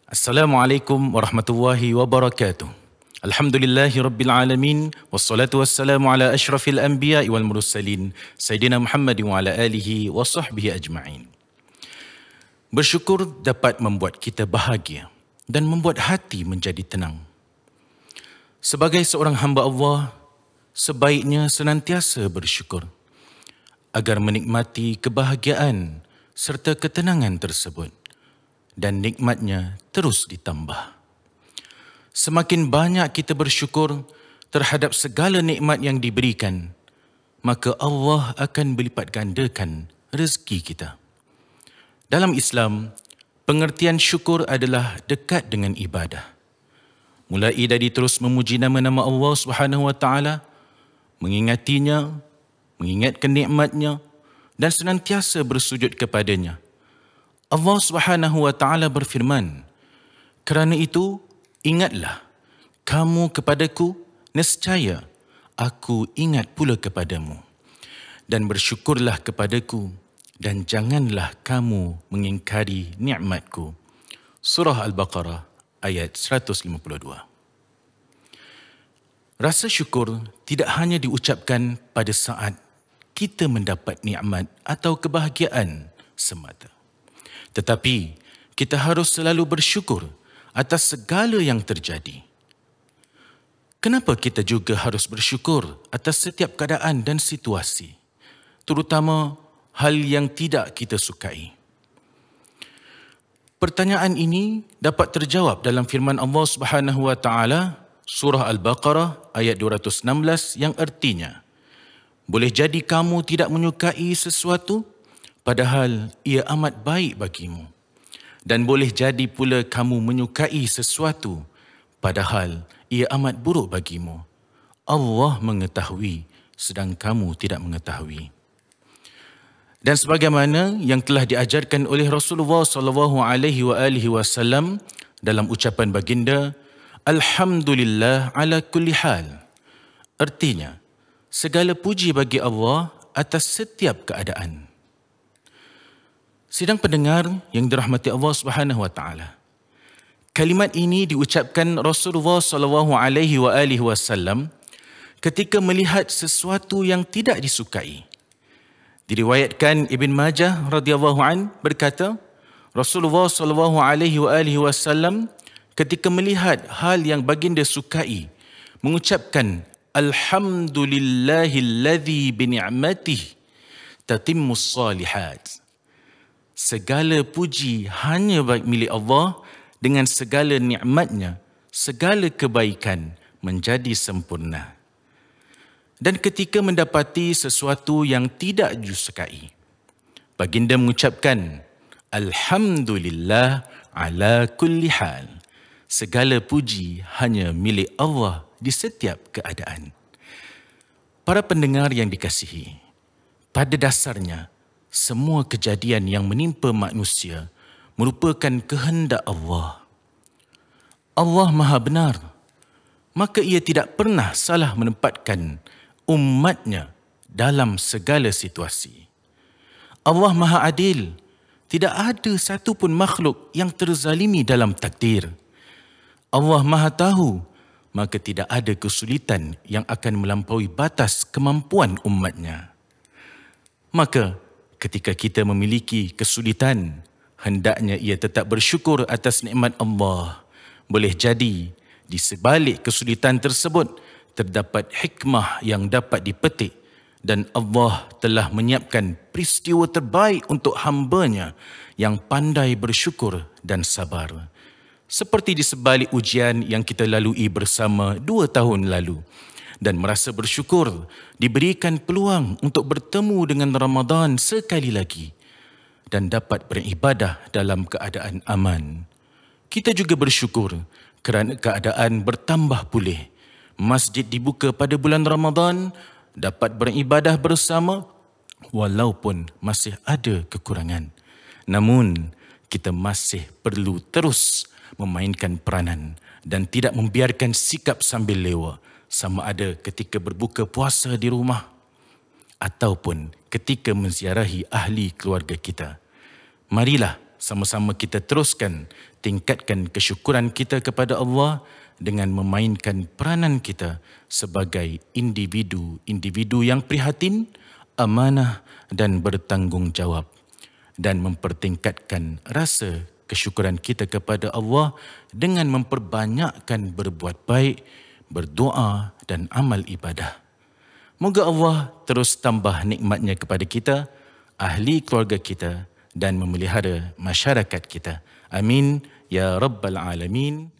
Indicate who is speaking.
Speaker 1: Assalamualaikum warahmatullahi wabarakatuh. Alhamdulillahi rabbil alamin wassalatu wassalamu ala asyrafil anbiya'i wal mursalin Sayyidina Muhammad wa ala alihi wa sahbihi ajma'in. Bersyukur dapat membuat kita bahagia dan membuat hati menjadi tenang. Sebagai seorang hamba Allah, sebaiknya senantiasa bersyukur agar menikmati kebahagiaan serta ketenangan tersebut dan nikmatnya terus ditambah. Semakin banyak kita bersyukur terhadap segala nikmat yang diberikan, maka Allah akan berlipat gandakan rezeki kita. Dalam Islam, pengertian syukur adalah dekat dengan ibadah. Mulai dari terus memuji nama-nama Allah Subhanahu wa taala, mengingatinya, mengingatkan nikmatnya dan senantiasa bersujud kepadanya. Allah Subhanahu wa taala berfirman, "Kerana itu ingatlah kamu kepadaku, nescaya aku ingat pula kepadamu. Dan bersyukurlah kepadaku dan janganlah kamu mengingkari nikmatku." Surah Al-Baqarah ayat 152. Rasa syukur tidak hanya diucapkan pada saat kita mendapat nikmat atau kebahagiaan semata. Tetapi kita harus selalu bersyukur atas segala yang terjadi. Kenapa kita juga harus bersyukur atas setiap keadaan dan situasi, terutama hal yang tidak kita sukai? Pertanyaan ini dapat terjawab dalam firman Allah Subhanahu wa taala surah Al-Baqarah ayat 216 yang artinya, "Boleh jadi kamu tidak menyukai sesuatu padahal ia amat baik bagimu. Dan boleh jadi pula kamu menyukai sesuatu padahal ia amat buruk bagimu. Allah mengetahui sedang kamu tidak mengetahui." Dan sebagaimana yang telah diajarkan oleh Rasulullah SAW dalam ucapan baginda, "Alhamdulillah ala kulli hal." Artinya, segala puji bagi Allah atas setiap keadaan. Sidang pendengar yang dirahmati Allah Subhanahu wa taala. Kalimat ini diucapkan Rasulullah SAW ketika melihat sesuatu yang tidak disukai. Diriwayatkan Ibn Majah radhiyallahu an berkata, Rasulullah SAW ketika melihat hal yang baginda sukai mengucapkan alhamdulillahilladzi bi ni'matihi tatimmus shalihat. Segala puji hanya milik Allah, dengan segala nikmatnya, segala kebaikan menjadi sempurna. Dan ketika mendapati sesuatu yang tidak disukai, baginda mengucapkan, Alhamdulillah ala kulli hal. Segala puji hanya milik Allah di setiap keadaan. Para pendengar yang dikasihi, pada dasarnya, semua kejadian yang menimpa manusia merupakan kehendak Allah. Allah Maha benar, maka ia tidak pernah salah menempatkan umatnya dalam segala situasi. Allah Maha adil, tidak ada satu pun makhluk yang terzalimi dalam takdir. Allah Maha tahu, maka tidak ada kesulitan yang akan melampaui batas kemampuan umatnya. Maka, ketika kita memiliki kesulitan, hendaknya ia tetap bersyukur atas nikmat Allah. Boleh jadi, di sebalik kesulitan tersebut, terdapat hikmah yang dapat dipetik dan Allah telah menyiapkan peristiwa terbaik untuk hamba-Nya yang pandai bersyukur dan sabar. Seperti di sebalik ujian yang kita lalui bersama 2 tahun lalu. Dan merasa bersyukur diberikan peluang untuk bertemu dengan Ramadan sekali lagi dan dapat beribadah dalam keadaan aman. Kita juga bersyukur kerana keadaan bertambah pulih. Masjid dibuka pada bulan Ramadan, dapat beribadah bersama walaupun masih ada kekurangan. Namun, kita masih perlu terus memainkan peranan dan tidak membiarkan sikap sambil lewa, sama ada ketika berbuka puasa di rumah ataupun ketika menziarahi ahli keluarga kita. Marilah sama-sama kita teruskan tingkatkan kesyukuran kita kepada Allah dengan memainkan peranan kita sebagai individu yang prihatin, amanah dan bertanggungjawab, dan mempertingkatkan rasa kesyukuran kita kepada Allah dengan memperbanyakkan berbuat baik, berdoa dan amal ibadah. Moga Allah terus tambah nikmatnya kepada kita, ahli keluarga kita dan memelihara masyarakat kita. Amin ya rabbal alamin.